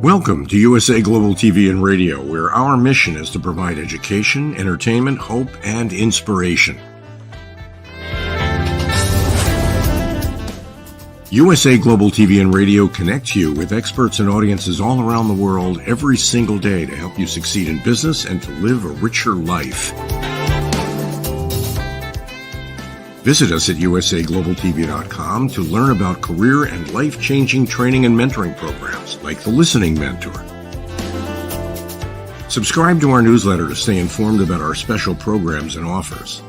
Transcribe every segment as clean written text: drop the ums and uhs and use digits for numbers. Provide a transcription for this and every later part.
Welcome to USA Global TV and Radio, where our mission is to provide education, entertainment, hope, and inspiration. USA Global TV and Radio connects you with experts and audiences all around the world every single day to help you succeed in business and to live a richer life. Visit us at usaglobaltv.com to learn about career and life-changing training and mentoring programs like the Listening Mentor. Subscribe to our newsletter to stay informed about our special programs and offers.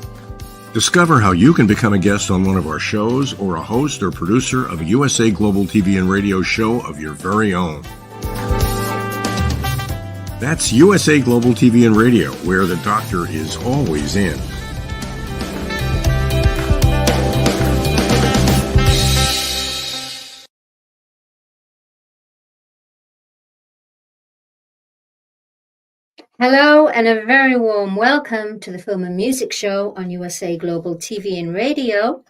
Discover how you can become a guest on one of our shows or a host or producer of a USA Global TV and Radio show of your very own. That's USA Global TV and Radio, where the doctor is always in. Hello and a very warm welcome to the Film and Music Show on USA Global TV and Radio.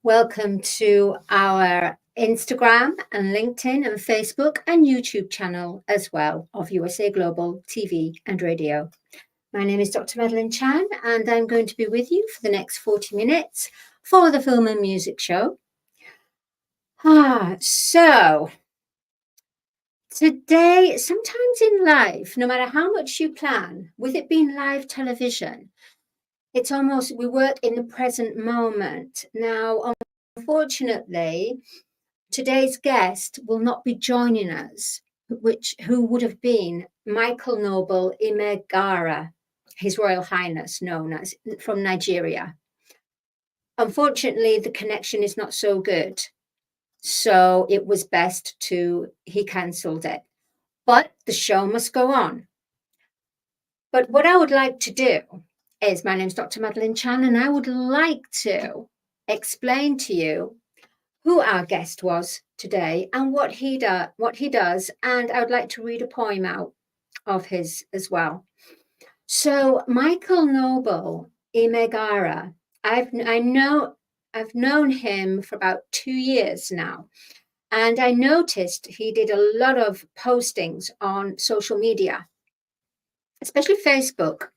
Welcome to our Instagram and LinkedIn and Facebook and YouTube channel as well of USA Global TV and Radio. My name is Dr. Madalenechan and I'm going to be with you for the next 40 minutes for the Film and Music Show. Today, sometimes in life, no matter how much you plan, with it being live television, it's almost, we work in the present moment. Now, unfortunately, today's guest will not be joining us, who would have been Michael Noble Emeghara, His Royal Highness, known as, from Nigeria. Unfortunately, the connection is not so good. So it was best he cancelled it. But the show must go on. But what I would like to do is, my name is Dr. Madalenechan, and I would like to explain to you who our guest was today and what he does. And I would like to read a poem out of his as well. So Michael Noble Emeghara, I've known him for about 2 years now, and I noticed he did a lot of postings on social media, especially Facebook.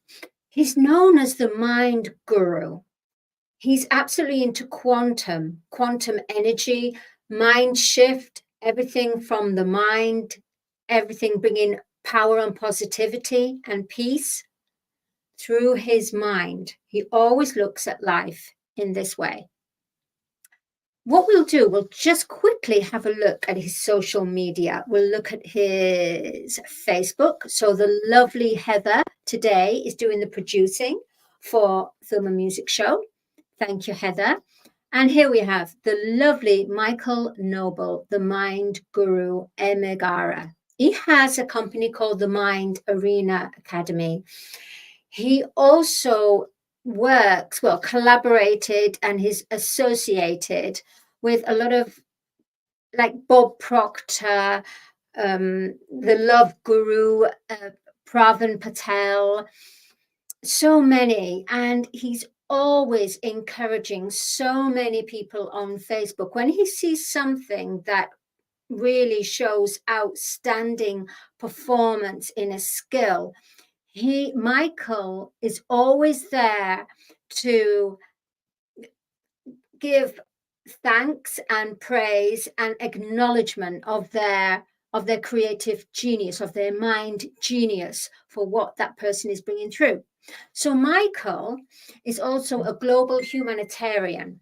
He's known as the mind guru. He's absolutely into quantum energy, mind shift, everything from the mind, everything bringing power and positivity and peace through his mind. He always looks at life in this way. What we'll do, we'll just quickly have a look at his social media. We'll look at his Facebook. So the lovely Heather today is doing the producing for Film and Music Show. Thank you, Heather. And here we have the lovely Michael Noble, the Mind Guru Emeghara. He has a company called the Mind Arena Academy. He also collaborated and is associated with a lot of, like Bob Proctor, the Love Guru, Pravin Patel, so many. And he's always encouraging so many people on Facebook. When he sees something that really shows outstanding performance in a skill, Michael is always there to give thanks and praise and acknowledgement of their creative genius, of their mind genius for what that person is bringing through. So Michael is also a global humanitarian.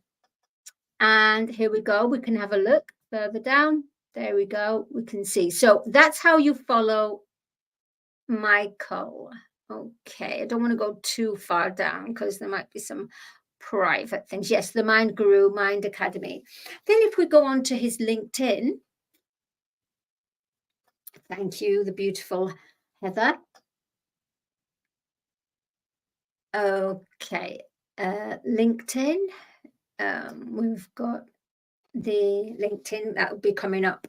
And here we go. We can have a look further down. There we go. We can see. So that's how you follow Michael. Okay, I don't want to go too far down because there might be some private things. Yes, the Mind Guru, Mind Academy. Then if we go on to his LinkedIn, thank you, the beautiful Heather. Okay, LinkedIn, we've got the LinkedIn that will be coming up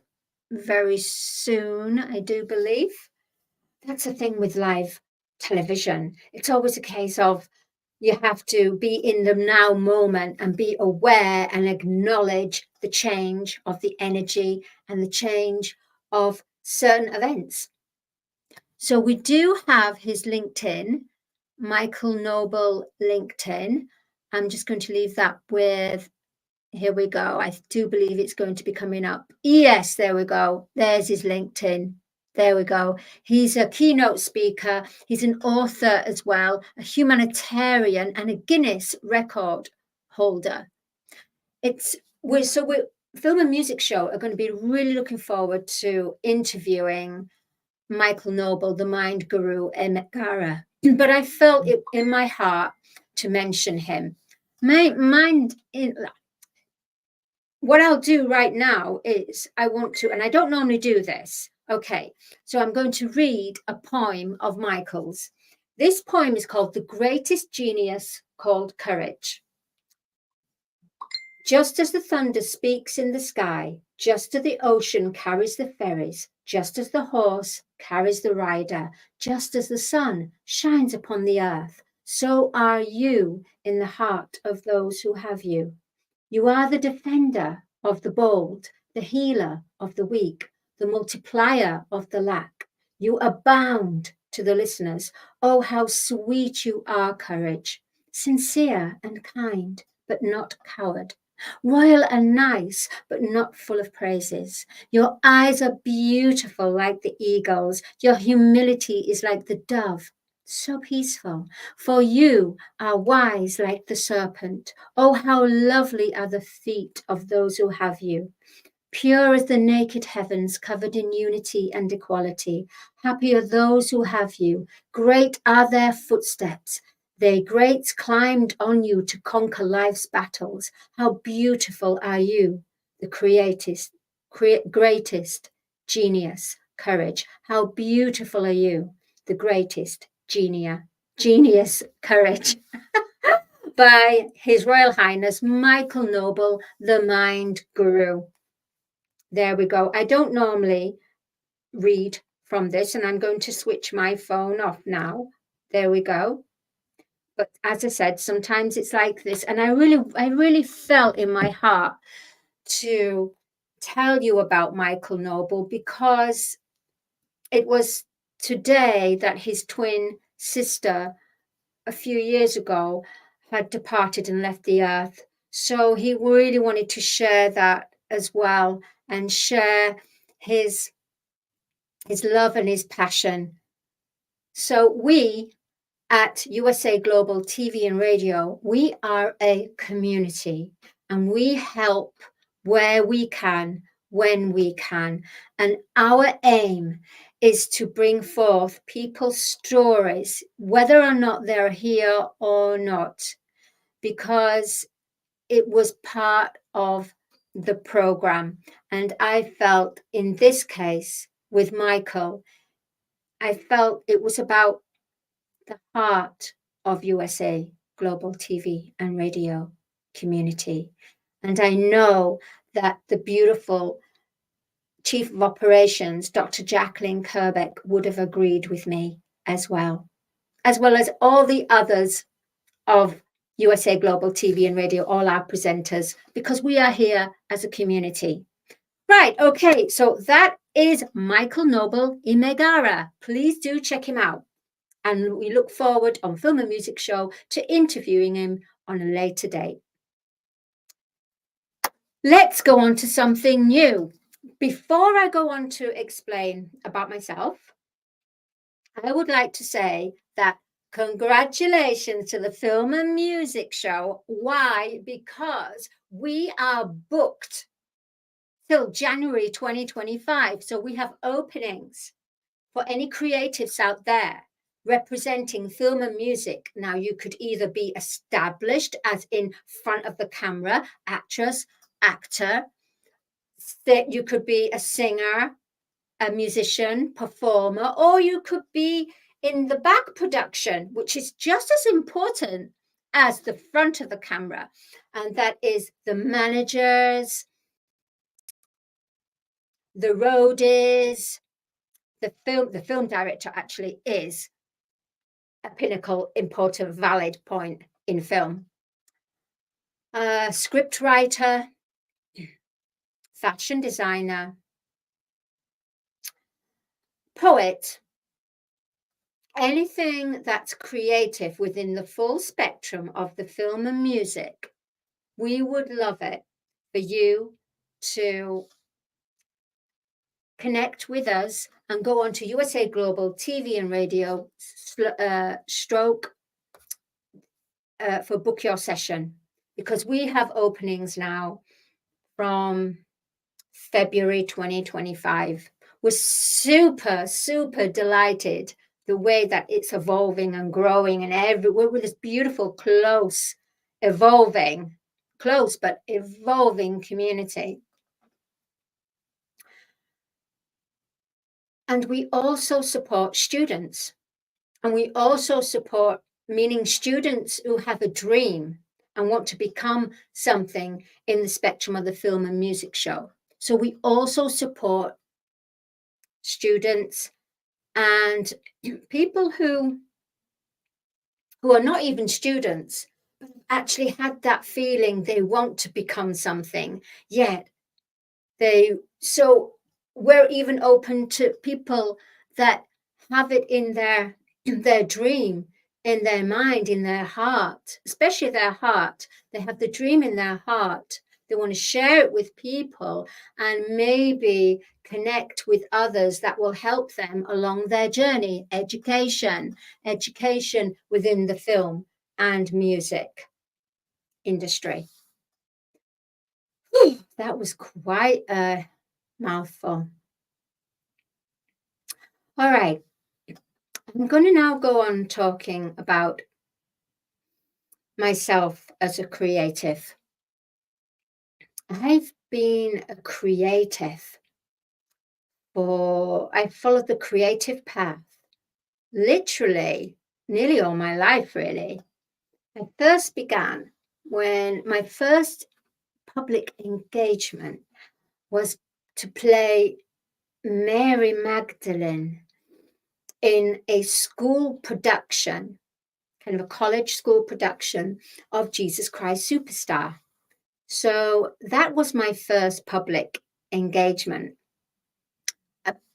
very soon, I do believe. That's the thing with live television. It's always a case of you have to be in the now moment and be aware and acknowledge the change of the energy and the change of certain events. So we do have his LinkedIn, Michael Noble LinkedIn. I'm just going to leave that with, here we go. I do believe it's going to be coming up. Yes, there we go. There's his LinkedIn. There we go. He's a keynote speaker. He's an author as well, a humanitarian and a Guinness record holder. We're Film and Music Show are going to be really looking forward to interviewing Michael Noble, the mind guru, Emeghara. But I felt it in my heart to mention him. What I'll do right now is I want to, and I don't normally do this. Okay, so I'm going to read a poem of Michael's. This poem is called The Greatest Genius Called Courage. Just as the thunder speaks in the sky, just as the ocean carries the ferries, just as the horse carries the rider, just as the sun shines upon the earth, so are you in the heart of those who have you. You are the defender of the bold, the healer of the weak, the multiplier of the lack. You abound to the listeners. Oh, how sweet you are, courage, sincere and kind, but not coward. Royal and nice, but not full of praises. Your eyes are beautiful like the eagles. Your humility is like the dove, so peaceful. For you are wise like the serpent. Oh, how lovely are the feet of those who have you. Pure as the naked heavens, covered in unity and equality. Happy are those who have you. Great are their footsteps. Their greats climbed on you to conquer life's battles. How beautiful are you, the greatest genius, courage. How beautiful are you, the greatest genius, courage. By His Royal Highness Michael Noble, the Mind Guru. There we go. I don't normally read from this, and I'm going to switch my phone off now. There we go. But as I said, sometimes it's like this. And I really felt in my heart to tell you about Michael Noble, because it was today that his twin sister a few years ago had departed and left the earth. So he really wanted to share that as well, and share his love and his passion. So we at USA Global TV and Radio, we are a community, and we help where we can, when we can. And our aim is to bring forth people's stories, whether or not they're here or not, because it was part of the program. And I felt in this case with Michael, I felt it was about the heart of USA Global TV and Radio community. And I know that the beautiful Chief of Operations, Dr. Jacqueline Kerbeck, would have agreed with me as well as all the others of USA Global TV and Radio, all our presenters, because we are here as a community. Right, okay, so that is Michael Noble Emeghara. Please do check him out. And we look forward on Film and Music Show to interviewing him on a later date. Let's go on to something new. Before I go on to explain about myself, I would like to say that congratulations to the Film and Music Show. Why? Because we are booked till January 2025. So we have openings for any creatives out there representing film and music. Now, you could either be established, as in front of the camera, actress, actor, you could be a singer, a musician, performer, or you could be in the back production, which is just as important as the front of the camera. And that is the managers, the roadies, the film director actually is a pinnacle, important, valid point in film. Script writer, fashion designer, poet, anything that's creative within the full spectrum of the film and music, we would love it for you to connect with us and go on to USA Global TV and Radio stroke for book your session, because we have openings now from February 2025. We're super delighted the way that it's evolving and growing, and we're with this beautiful, close but evolving community. And we also support students, and we also support, meaning students who have a dream and want to become something in the spectrum of the film and music show. So we also support students and people who are not even students, but actually had that feeling they want to become something, yet so we're even open to people that have it in their dream, in their mind, in their heart, especially their heart. They have the dream in their heart. They want to share it with people and maybe connect with others that will help them along their journey. Education within the film and music industry. That was quite a mouthful. All right. I'm going to now go on talking about myself as a creative. I've been a creative I followed the creative path literally nearly all my life, really. I first began when my first public engagement was to play Mary Magdalene in a school production, kind of a college school production of Jesus Christ Superstar. So that was my first public engagement.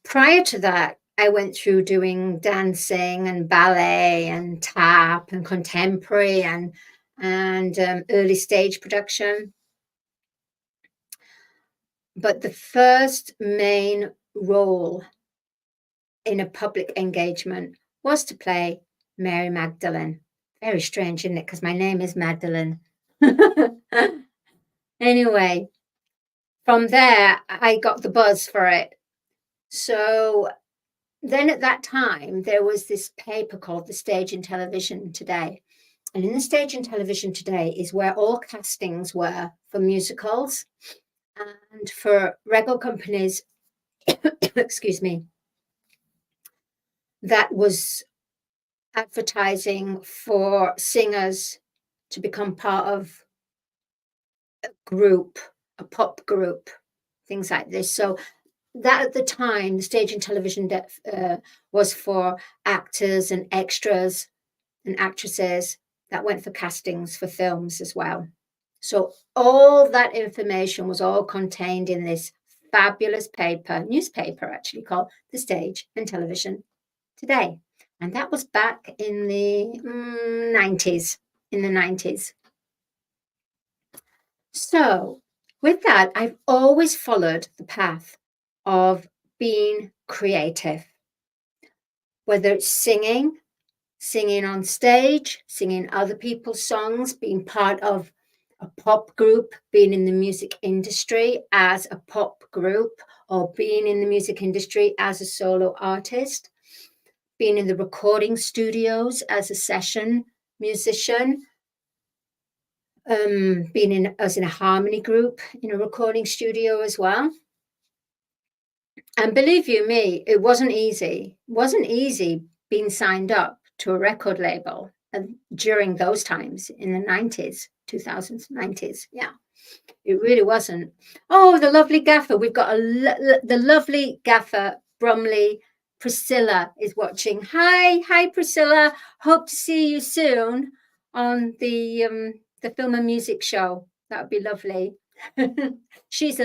Prior to that, I went through doing dancing and ballet and tap and contemporary and early stage production. But the first main role in a public engagement was to play Mary Magdalene. Very strange, isn't it? Because my name is Madeleine. Anyway, from there, I got the buzz for it. So then at that time, there was this paper called The Stage and Television Today. And in The Stage and Television Today is where all castings were for musicals and for record companies, excuse me, that was advertising for singers to become part of a group, a pop group, things like this. So that at the time, the Stage and Television was for actors and extras and actresses that went for castings for films as well. So all that information was all contained in this fabulous newspaper actually, called The Stage and Television Today. And that was back in the 90s. So with that, I've always followed the path of being creative, whether it's singing on stage, singing other people's songs, being part of a pop group, being in the music industry as a pop group, or being in the music industry as a solo artist, being in the recording studios as a session musician, being as in a harmony group in a recording studio as well. And believe you me, it wasn't easy. It wasn't easy being signed up to a record label during those times in the 90s, 2000s, 90s. Yeah, it really wasn't. Oh, the lovely gaffer. We've got the lovely gaffer, Brumley. Priscilla is watching. Hi, Priscilla. Hope to see you soon on the film and music show. That would be lovely. She's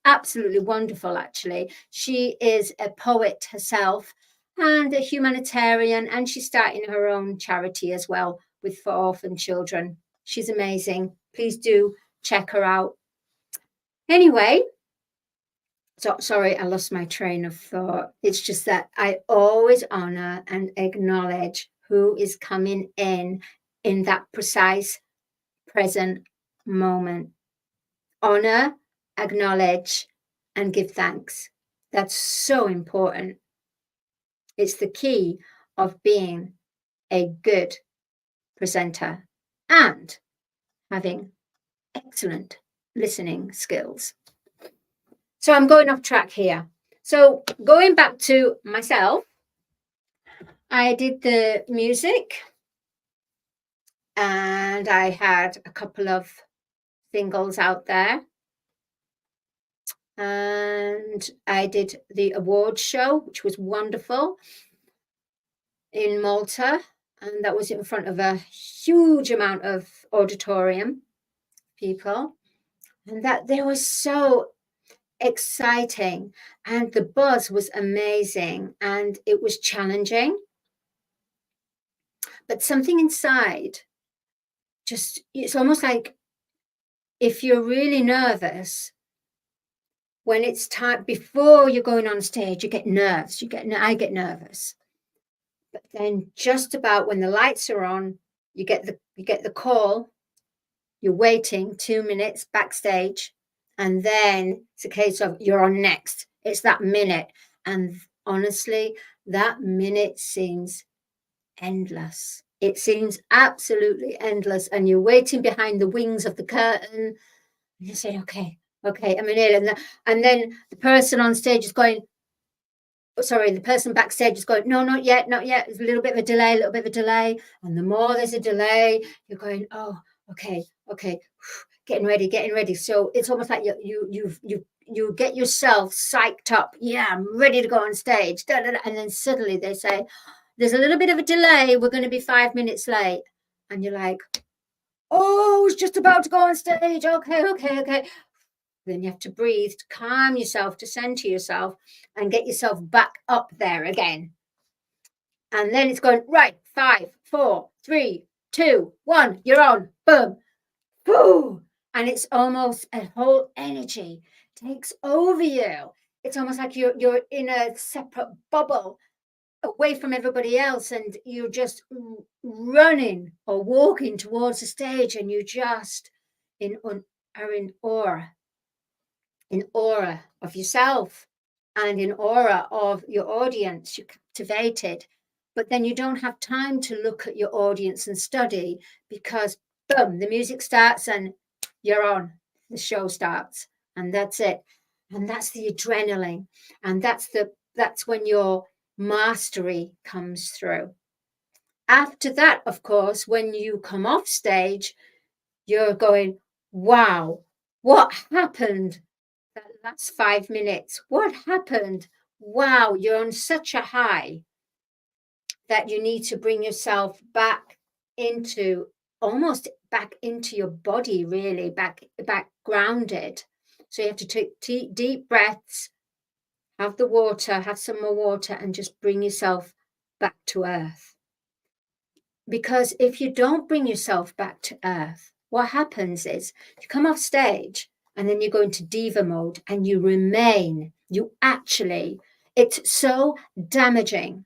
absolutely wonderful, actually. She is a poet herself and a humanitarian, and she's starting her own charity as well for orphan children. She's amazing. Please do check her out. Anyway, so sorry, I lost my train of thought. It's just that I always honor and acknowledge who is coming in that precise present moment. Honor, acknowledge, and give thanks. That's so important. It's the key of being a good presenter and having excellent listening skills. So I'm going off track here. So going back to myself, I did the music and I had a couple of singles out there. And I did the awards show, which was wonderful, in Malta. And that was in front of a huge amount of auditorium people. And that they were so exciting. And the buzz was amazing. And it was challenging. But something inside, it's almost like if you're really nervous, when it's time before you're going on stage, you get nerves. I get nervous. But then just about when the lights are on, you get the call, you're waiting 2 minutes backstage, and then it's a case of you're on next. It's that minute. And honestly, that minute seems endless. It seems absolutely endless. And you're waiting behind the wings of the curtain. And you say, okay, I'm in it. And then the person on stage is going, the person backstage is going, no, not yet. There's a little bit of a delay. And the more there's a delay, you're going, oh, okay, getting ready. So it's almost like you get yourself psyched up. Yeah, I'm ready to go on stage. And then suddenly they say, there's a little bit of a delay. We're going to be 5 minutes late. And you're like, oh, I was just about to go on stage. Okay. Then you have to breathe, to calm yourself, to center yourself and get yourself back up there again. And then it's going, right, 5, 4, 3, 2, 1, you're on, boom, boom. And it's almost a whole energy takes over you. It's almost like you're in a separate bubble away from everybody else, and you're just running or walking towards the stage, and you just are in awe of yourself and in awe of your audience. You're captivated, but then you don't have time to look at your audience and study, because boom, the music starts and you're on, the show starts, and that's it. And that's the adrenaline, and that's when your mastery comes through. After that, of course, when you come off stage, you're going, wow, what happened that last 5 minutes? What happened? Wow, you're on such a high that you need to bring yourself back into your body, really, back grounded. So you have to take deep breaths, have some more water, and just bring yourself back to earth. Because if you don't bring yourself back to earth, what happens is you come off stage and then you go into diva mode and you remain. It's so damaging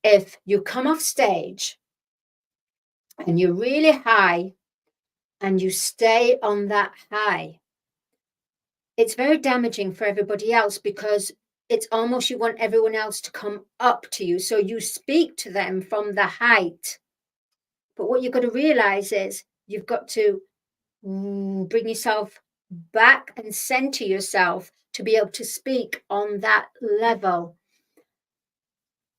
if you come off stage and you're really high and you stay on that high. It's very damaging for everybody else, because it's almost you want everyone else to come up to you. So you speak to them from the height. But what you've got to realize is you've got to bring yourself back and center yourself to be able to speak on that level.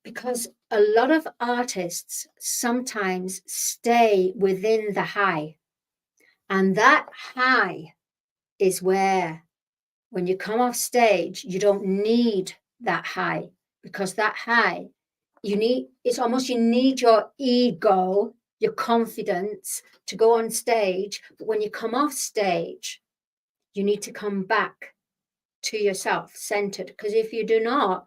Because a lot of artists sometimes stay within the high. And that high is where, when you come off stage, you don't need that high, because that high, you need your ego, your confidence to go on stage. But when you come off stage, You need to come back to yourself, centered, because if you do not,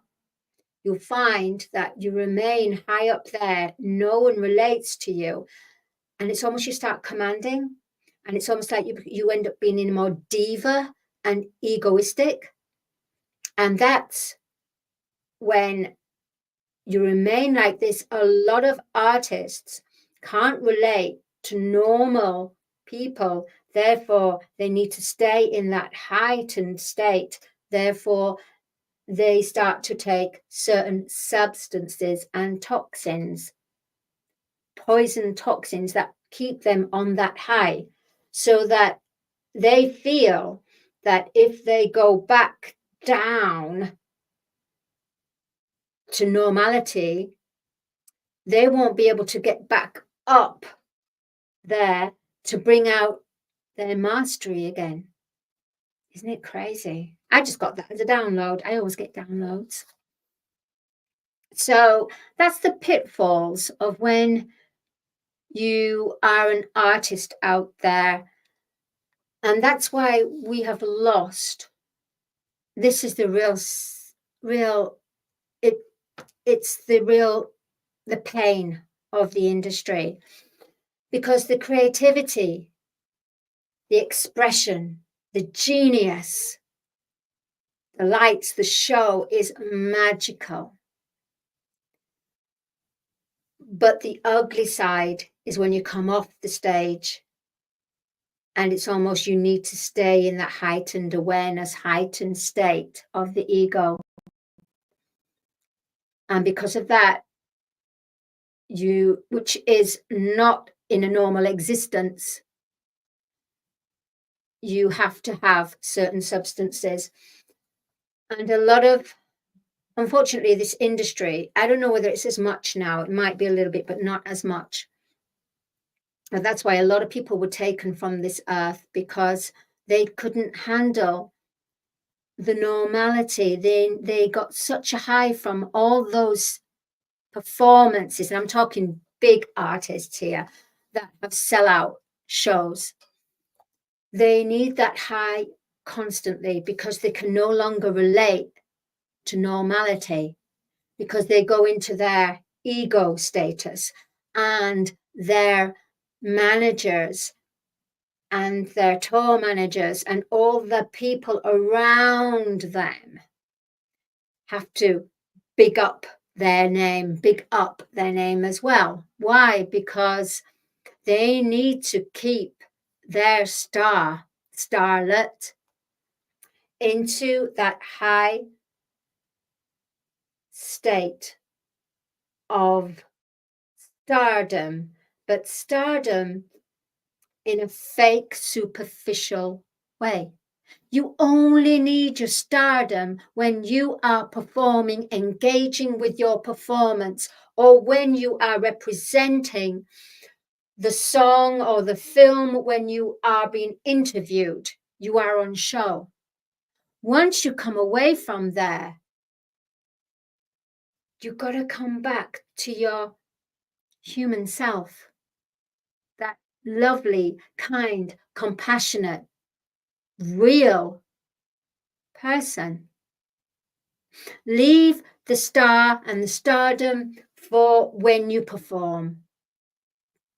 you'll find that you remain high up there. No one relates to you. And it's almost you start commanding. And it's almost like you end up being in more diva and egoistic. And that's when you remain like this. A lot of artists can't relate to normal people. Therefore, they need to stay in that heightened state. Therefore, they start to take certain substances and toxins, poison toxins that keep them on that high, so that they feel that if they go back down to normality, they won't be able to get back up there to bring out their mastery again. Isn't it crazy? I just got that as a download. I always get downloads. So that's the pitfalls of when you are an artist out there. And that's why we have lost. This is the the pain of the industry, because the creativity, the expression, the genius, the lights, the show is magical. But the ugly side is when you come off the stage and it's almost you need to stay in that heightened awareness, heightened state of the ego. And because of that, which is not in a normal existence, you have to have certain substances. And a lot of, unfortunately, this industry, I don't know whether it's as much now, it might be a little bit, but not as much. And that's why a lot of people were taken from this earth, because they couldn't handle the normality. They got such a high from all those performances, and I'm talking big artists here that have sellout shows. They need that high constantly because they can no longer relate to normality, because they go into their ego status, and their managers and their tour managers and all the people around them have to big up their name as well. Why? Because they need to keep their starlet into that high state of stardom, but stardom in a fake, superficial way. You only need your stardom when you are performing, engaging with your performance, or when you are representing the song or the film, when you are being interviewed, you are on show. Once you come away from there, you've got to come back to your human self, that lovely, kind, compassionate, real person. Leave the star and the stardom for when you perform.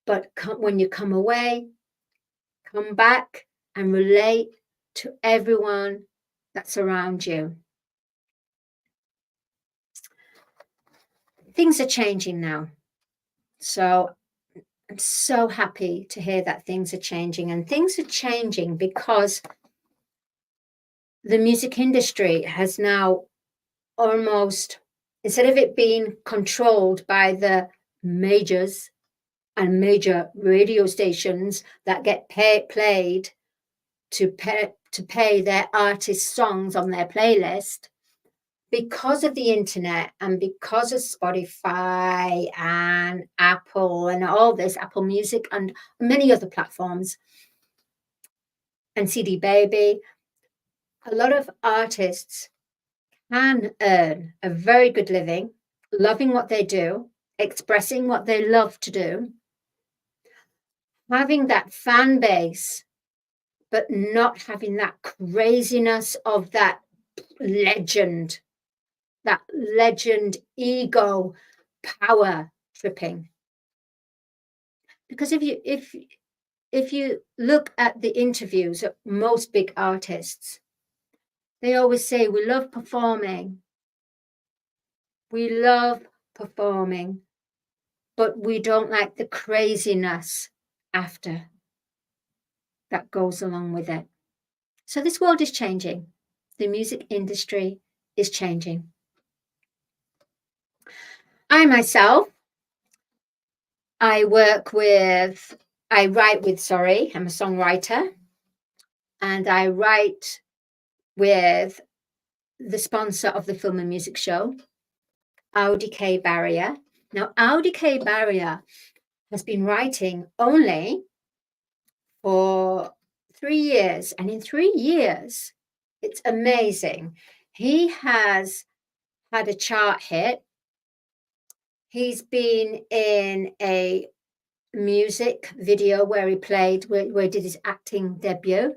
But when you come away, come back and relate to everyone that's around you. Things are changing now. So I'm so happy to hear that things are changing. And things are changing because the music industry has now almost, instead of it being controlled by the majors and major radio stations that get played to pay their artists' songs on their playlist, because of the internet and because of Spotify and Apple and all this, Apple Music and many other platforms, and CD Baby, a lot of artists can earn a very good living, loving what they do, expressing what they love to do, having that fan base but not having that craziness of that legend ego power tripping. Because if you look at the interviews of most big artists, they always say, we love performing. We love performing, but we don't like the craziness after that goes along with it. So this world is changing. The music industry is changing. I myself, I write with, I'm a songwriter, and I write with the sponsor of the film and music show, Audi K. Barrier. Now, Audi K. Barrier has been writing only for 3 years, and in 3 years, it's amazing. He has had a chart hit. He's been in a music video where he did his acting debut.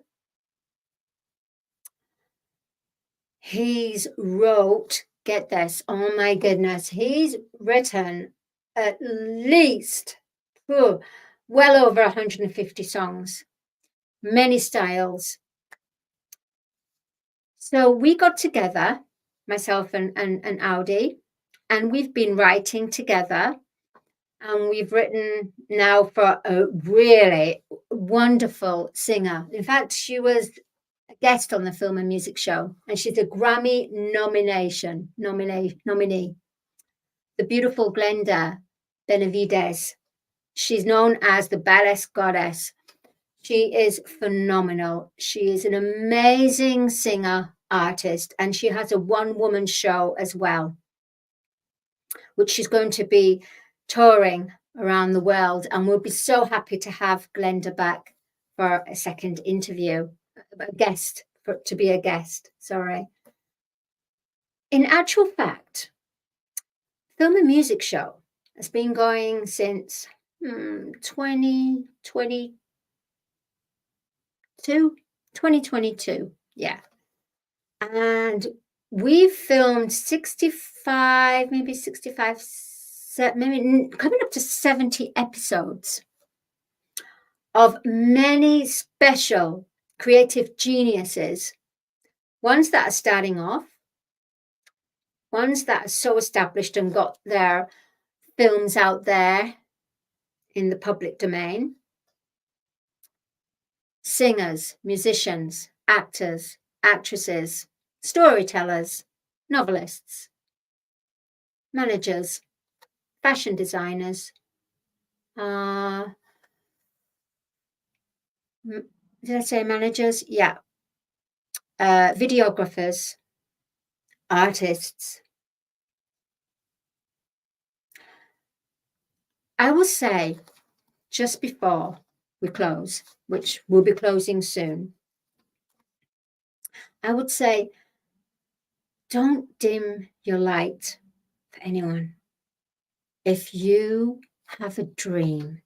He's wrote, get this, oh my goodness, he's written at least well over 150 songs, many styles. So we got together, myself and Audi, and we've been writing together. And we've written now for a really wonderful singer. In fact, she was a guest on the film and music show, and she's a Grammy nominee. The beautiful Glenda Benavides. She's known as the Badass Goddess. She is phenomenal. She is an amazing singer, artist, and she has a one-woman show as well, which she's going to be touring around the world, and we'll be so happy to have Glenda back for a second interview, to be a guest, sorry. In actual fact, film and music show has been going since 2022, yeah. And we've filmed 65, maybe coming up to 70 episodes of many special creative geniuses, ones that are starting off, ones that are so established and got their films out there in the public domain, singers, musicians, actors, actresses, storytellers, novelists, managers, fashion designers, did I say managers? Yeah. Videographers, artists. I will say, just before we close, which will be closing soon, I would say, don't dim your light for anyone. If you have a dream,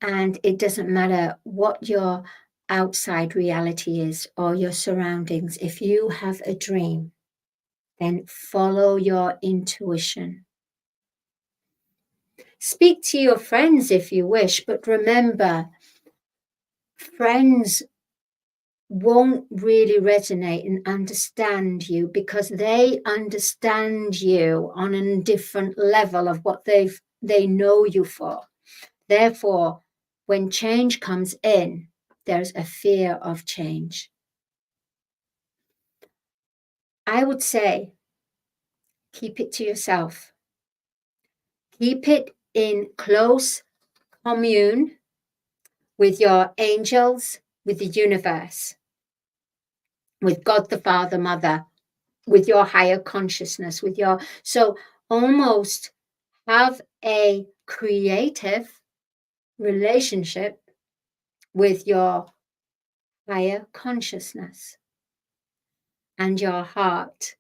and it doesn't matter what your outside reality is or your surroundings, if you have a dream, then follow your intuition. Speak to your friends if you wish, but remember, friends won't really resonate and understand you because they understand you on a different level of what they know you for. Therefore, when change comes in, there's a fear of change. I would say, keep it to yourself. Keep it in close commune with your angels, with the universe, with God the Father, Mother, with your higher consciousness, so almost have a creative relationship with your higher consciousness and your heart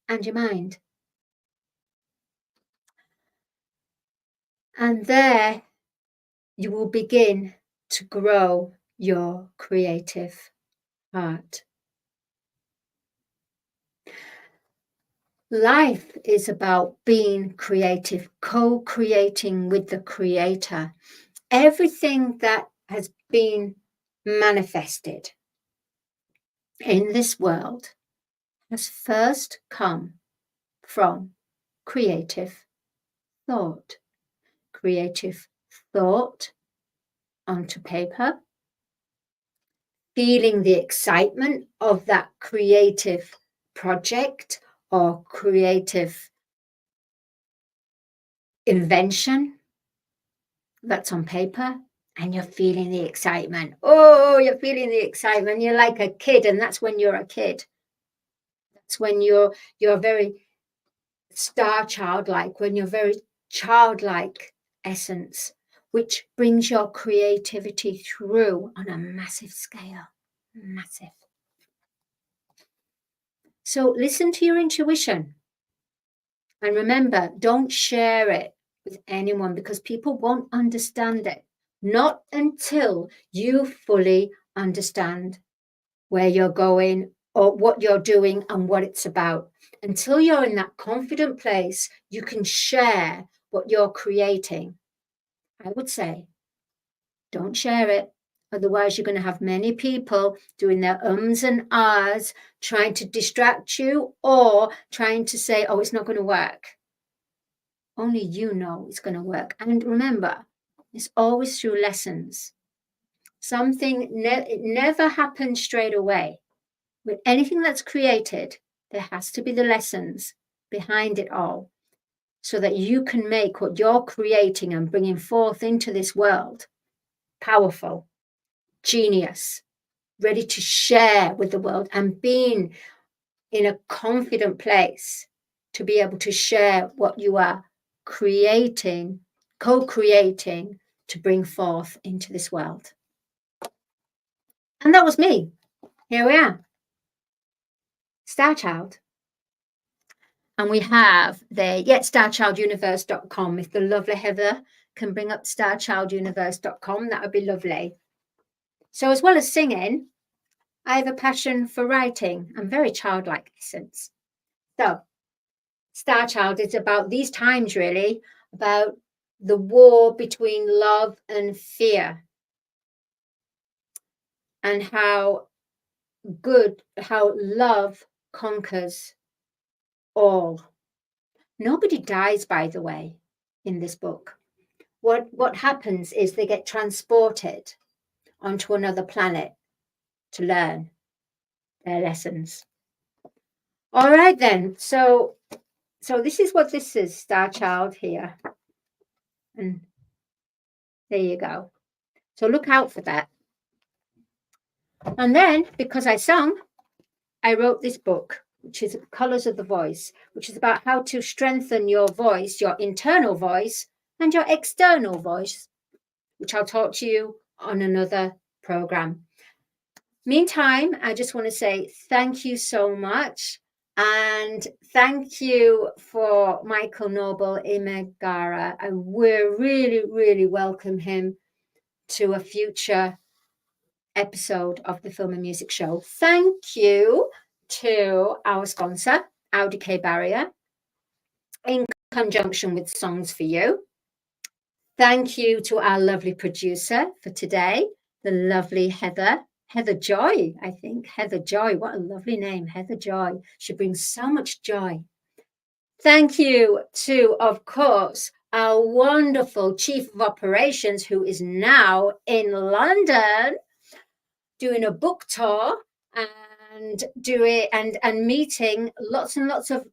and your mind. And there you will begin to grow your creative heart. Life is about being creative, co-creating with the Creator. Everything that has been manifested in this world has first come from creative thought. Creative thought onto paper, feeling the excitement of that creative project or creative invention that's on paper, and you're feeling the excitement. Oh, you're feeling the excitement. You're like a kid, and that's when you're a kid. That's when you're very star childlike, when you're very childlike essence, which brings your creativity through on a massive scale. Massive. So listen to your intuition. And remember, don't share it with anyone because people won't understand it. Not until you fully understand where you're going or what you're doing and what it's about. Until you're in that confident place, you can share what you're creating. I would say, don't share it. Otherwise, you're going to have many people doing their ums and ahs, trying to distract you or trying to say, oh, it's not going to work. Only you know it's going to work. And remember, it's always through lessons. Something it never happens straight away. With anything that's created, there has to be the lessons behind it all so that you can make what you're creating and bringing forth into this world powerful, genius, ready to share with the world and being in a confident place to be able to share what you are creating, co-creating to bring forth into this world. And that was me. Here we are. Star Child. And we have the starchilduniverse.com. If the lovely Heather can bring up starchilduniverse.com, that would be lovely. So as well as singing, I have a passion for writing and very childlike essence. So Star Child is about these times, really, about the war between love and fear and how love conquers all. Nobody dies, by the way, in this book. What happens is they get transported onto another planet to learn their lessons. All right, then. So this is what this is, Star Child here. And there you go. So look out for that. And then, because I sung, I wrote this book, which is Colors of the Voice, which is about how to strengthen your voice, your internal voice, and your external voice, which I'll talk to you on another program. Meantime, I just want to say thank you so much. And thank you for Michael Noble, Emeghara. I will really, really welcome him to a future episode of the Film and Music Show. Thank you to our sponsor, Audi K Barrier, in conjunction with Songs for You. Thank you to our lovely producer for today, the lovely Heather Joy, I think. Heather Joy, what a lovely name, Heather Joy. She brings so much joy. Thank you to, of course, our wonderful Chief of Operations, who is now in London doing a book tour and meeting lots and lots of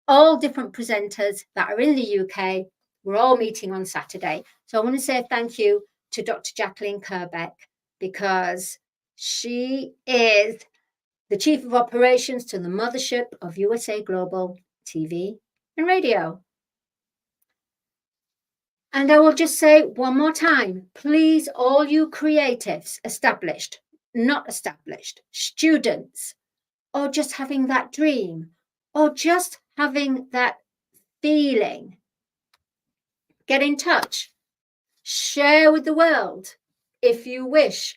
all different presenters that are in the UK. We're all meeting on Saturday. So I want to say thank you to Dr. Jacqueline Kerbeck, because she is the Chief of Operations to the mothership of USA Global TV and Radio. And I will just say one more time, please, all you creatives, established, not established, students, or just having that dream, or just having that feeling, get in touch, share with the world if you wish,